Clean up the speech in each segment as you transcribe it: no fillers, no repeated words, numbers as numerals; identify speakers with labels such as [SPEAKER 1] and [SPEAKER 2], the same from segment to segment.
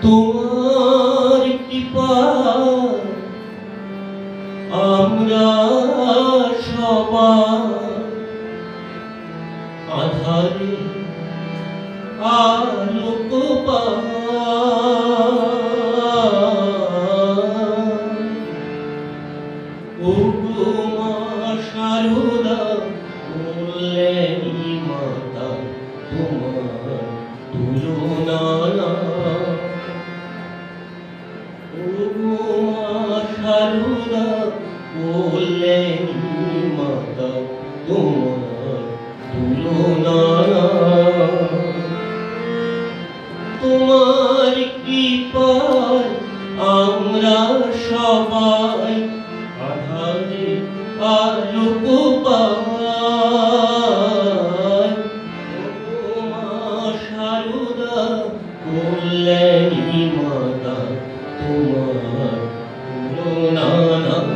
[SPEAKER 1] তোমার কৃপায় আমরা সবাই আধারে আলোক পাই। ওগো মা সারদা কল্যাণী মাতা, তোমার তুলনা নাই। ওগো মা সারদা কল্যাণী মাতা, তোমার তুলনা নাই। তোমার কৃপায় আমরা সবাই আধারে আলোক পাই। ওগো মা সারদা কল্যাণী মাতা, তোমার তুলনা নাই।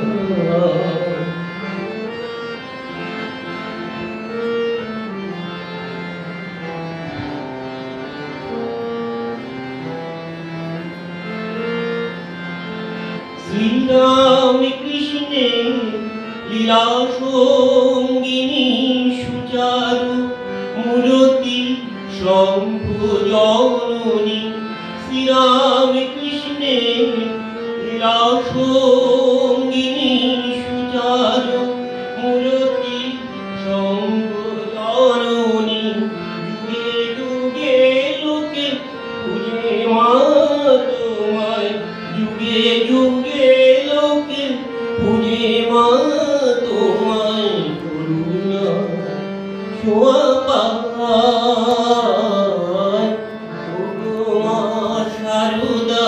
[SPEAKER 1] শ্রীরাম কৃষ্ণের লীলা সঙ্গিনী সুচারু মূরতি শম্ভু জননী। শ্রীরাম কৃষ্ণের লীলা সঙ্গিনী সুচারু মূরতি শম্ভু জননী। যুগে যুগে লোকে পূজে মা তোমায়, যুগে যুগে লোকে পূজে মা তোমায়। করুণা ছোঁয়া পায়। ওগো মা সারদা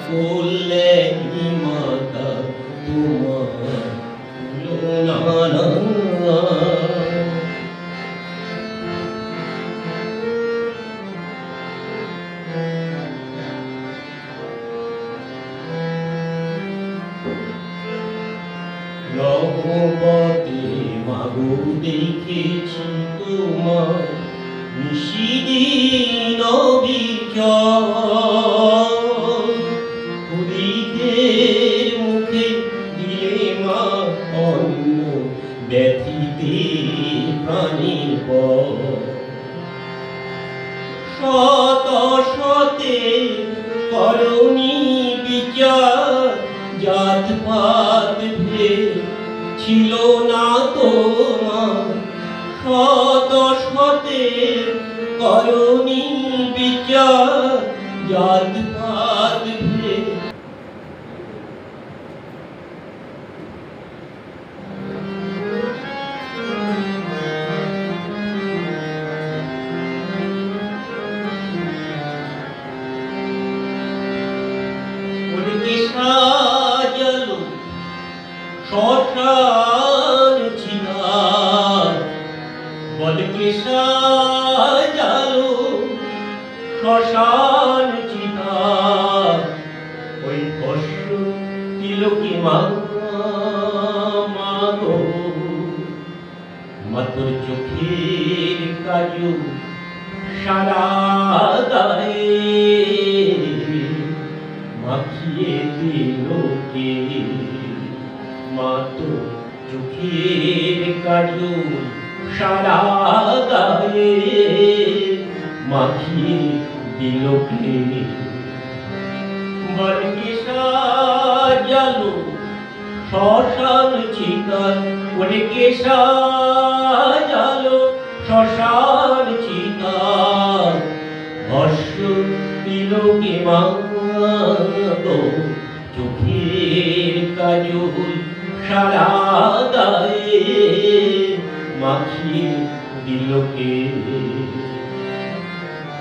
[SPEAKER 1] কল্যাণী মাতা, তোমার তুলনা নাই। নবপথে মাগো দেখেছি তোমার নিশিদিন বিজয়। হরিদের মুখে দিলে মা অন্ন, ব্যথিতে প্রাণীর পর। শত শতে করণী বিচার, জাত পাত ভেদ ছিল না তোমার। শত শতে করণী বিচার, জাত পাত ভেদ। সাজালো শ্মশান চিতায়, বলকে সাজালো শ্মশান চিতায়। ওই ভস্য তিলকে মা মাগো, মাতর চোখের কাজু সারা গায়ে মাখিয়ে দিলোকে। মাতো চোখের কাজল সারা গায়ে মাখিয়ে দিলোকে। বলকে সাজালো শ্মশান চিতায়, ওরে সাজালো শ্মশান চিতায়। ভস্য দিলোকে মা গো, চোখের কাজল সারা গায়ে মাখিয়ে দিলোকে।